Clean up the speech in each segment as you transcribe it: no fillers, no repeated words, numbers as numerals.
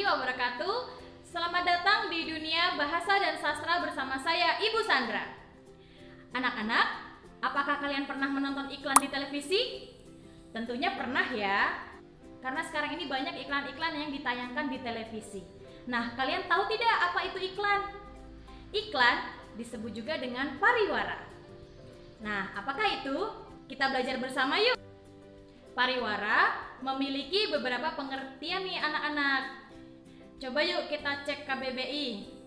wabarakatuh. Selamat datang di dunia bahasa dan sastra bersama saya, Ibu Sandra. Anak-anak, apakah kalian pernah menonton iklan di televisi? Tentunya pernah ya, karena sekarang ini banyak iklan-iklan yang ditayangkan di televisi. Nah, kalian tahu tidak apa itu iklan? Iklan disebut juga dengan pariwara. Nah, apakah itu? Kita belajar bersama yuk. Pariwara memiliki beberapa pengertian nih anak-anak. Coba yuk kita cek KBBI.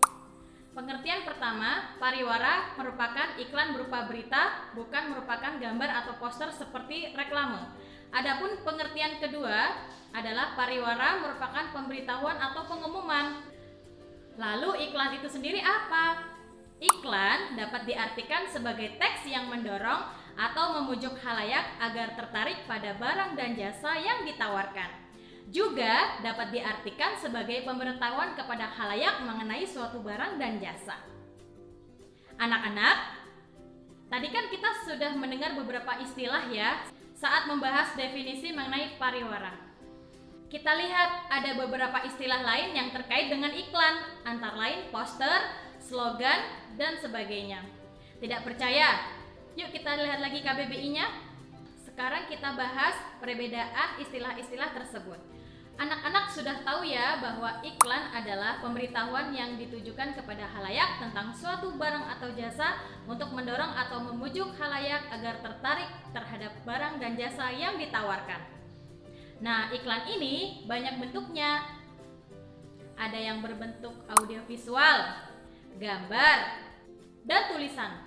Pengertian pertama, pariwara merupakan iklan berupa berita, bukan merupakan gambar atau poster seperti reklame. Adapun pengertian kedua adalah pariwara merupakan pemberitahuan atau pengumuman. Lalu iklan itu sendiri apa? Iklan dapat diartikan sebagai teks yang mendorong atau memujuk khalayak agar tertarik pada barang dan jasa yang ditawarkan. Juga dapat diartikan sebagai pemberitahuan kepada khalayak mengenai suatu barang dan jasa. Anak-anak, tadi kan kita sudah mendengar beberapa istilah ya saat membahas definisi mengenai pariwara. Kita lihat ada beberapa istilah lain yang terkait dengan iklan, antara lain poster, slogan, dan sebagainya. Tidak percaya? Yuk kita lihat lagi KBBI-nya. Sekarang kita bahas perbedaan istilah-istilah tersebut. Anak-anak sudah tahu ya bahwa iklan adalah pemberitahuan yang ditujukan kepada khalayak tentang suatu barang atau jasa untuk mendorong atau memujuk khalayak agar tertarik terhadap barang dan jasa yang ditawarkan. Nah, iklan ini banyak bentuknya. Ada yang berbentuk audiovisual, gambar, dan tulisan.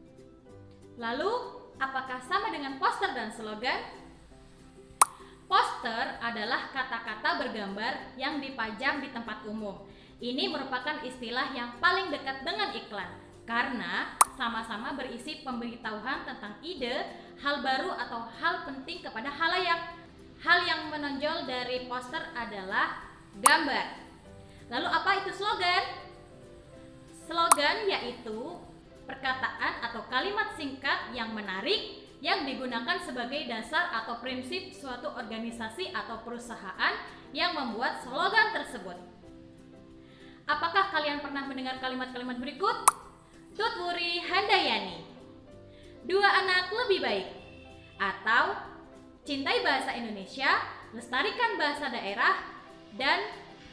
Lalu, apakah sama dengan poster dan slogan? Poster adalah kata-kata bergambar yang dipajang di tempat umum. Ini merupakan istilah yang paling dekat dengan iklan karena sama-sama berisi pemberitahuan tentang ide, hal baru atau hal penting kepada khalayak. Hal yang menonjol dari poster adalah gambar. Lalu apa itu slogan? Slogan yaitu perkataan atau kalimat singkat yang menarik yang digunakan sebagai dasar atau prinsip suatu organisasi atau perusahaan yang membuat slogan tersebut. Apakah kalian pernah mendengar kalimat-kalimat berikut? Tutwuri Handayani, 2 anak lebih baik, atau cintai bahasa Indonesia, lestarikan bahasa daerah, dan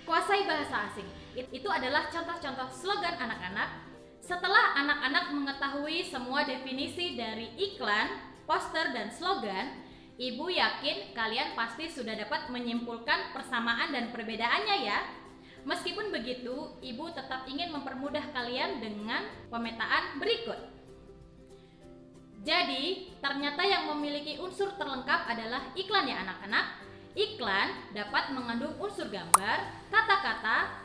kuasai bahasa asing. Itu adalah contoh-contoh slogan anak-anak. Setelah anak-anak mengetahui semua definisi dari iklan, poster, dan slogan, Ibu yakin kalian pasti sudah dapat menyimpulkan persamaan dan perbedaannya ya. Meskipun begitu, Ibu tetap ingin mempermudah kalian dengan pemetaan berikut. Jadi, ternyata yang memiliki unsur terlengkap adalah iklan ya anak-anak. Iklan dapat mengandung unsur gambar, kata-kata,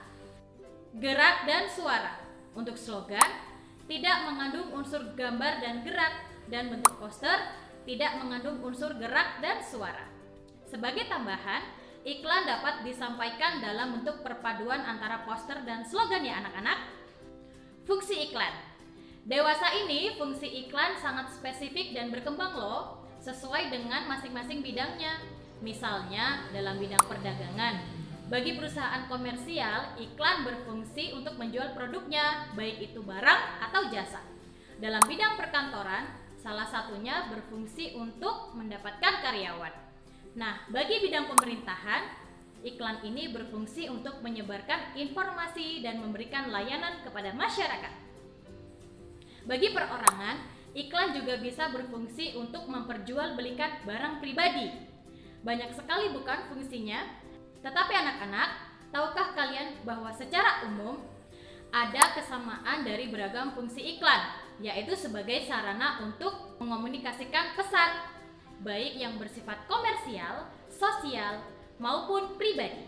gerak, dan suara. Untuk slogan, tidak mengandung unsur gambar dan gerak, dan bentuk poster tidak mengandung unsur gerak dan suara. Sebagai tambahan, iklan dapat disampaikan dalam bentuk perpaduan antara poster dan slogan ya anak-anak. Fungsi iklan. Dewasa ini fungsi iklan sangat spesifik dan berkembang loh, sesuai dengan masing-masing bidangnya. Misalnya dalam bidang perdagangan. Bagi perusahaan komersial, iklan berfungsi untuk menjual produknya, baik itu barang atau jasa. Dalam bidang perkantoran, salah satunya berfungsi untuk mendapatkan karyawan. Nah, bagi bidang pemerintahan, iklan ini berfungsi untuk menyebarkan informasi dan memberikan layanan kepada masyarakat. Bagi perorangan, iklan juga bisa berfungsi untuk memperjualbelikan barang pribadi. Banyak sekali bukan fungsinya? Tetapi anak-anak, tahukah kalian bahwa secara umum ada kesamaan dari beragam fungsi iklan, yaitu sebagai sarana untuk mengomunikasikan pesan, baik yang bersifat komersial, sosial, maupun pribadi.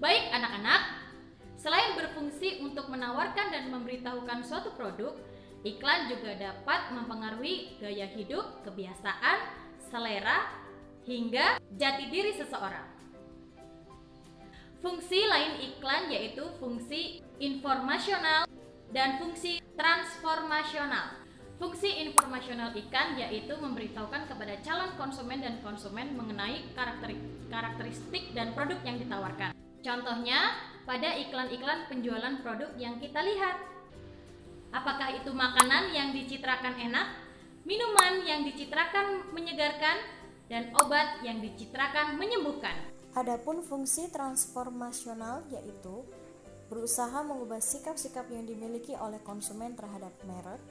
Baik anak-anak, selain berfungsi untuk menawarkan dan memberitahukan suatu produk, iklan juga dapat mempengaruhi gaya hidup, kebiasaan, selera, hingga jati diri seseorang. Fungsi lain iklan yaitu fungsi informasional dan fungsi transformasional. Fungsi informasional iklan yaitu memberitahukan kepada calon konsumen dan konsumen mengenai karakteristik dan produk yang ditawarkan. Contohnya pada iklan-iklan penjualan produk yang kita lihat. Apakah itu makanan yang dicitrakan enak, minuman yang dicitrakan menyegarkan, dan obat yang dicitrakan menyembuhkan. Adapun fungsi transformasional yaitu berusaha mengubah sikap-sikap yang dimiliki oleh konsumen terhadap merek,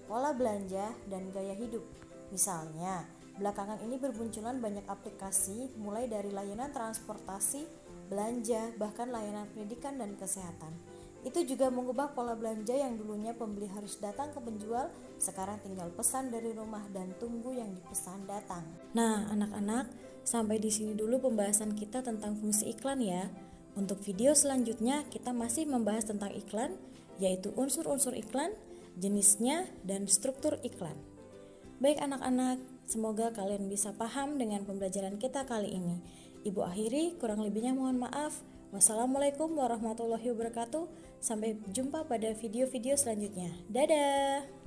pola belanja, dan gaya hidup. Misalnya, belakangan ini bermunculan banyak aplikasi mulai dari layanan transportasi, belanja, bahkan layanan pendidikan dan kesehatan. Itu juga mengubah pola belanja yang dulunya pembeli harus datang ke penjual, sekarang tinggal pesan dari rumah dan tunggu yang dipesan datang. Nah, anak-anak, sampai di sini dulu pembahasan kita tentang fungsi iklan ya. Untuk video selanjutnya kita masih membahas tentang iklan, yaitu unsur-unsur iklan, jenisnya, dan struktur iklan. Baik anak-anak, semoga kalian bisa paham dengan pembelajaran kita kali ini. Ibu akhiri, kurang lebihnya mohon maaf. Wassalamualaikum warahmatullahi wabarakatuh. Sampai jumpa pada video-video selanjutnya. Dadah!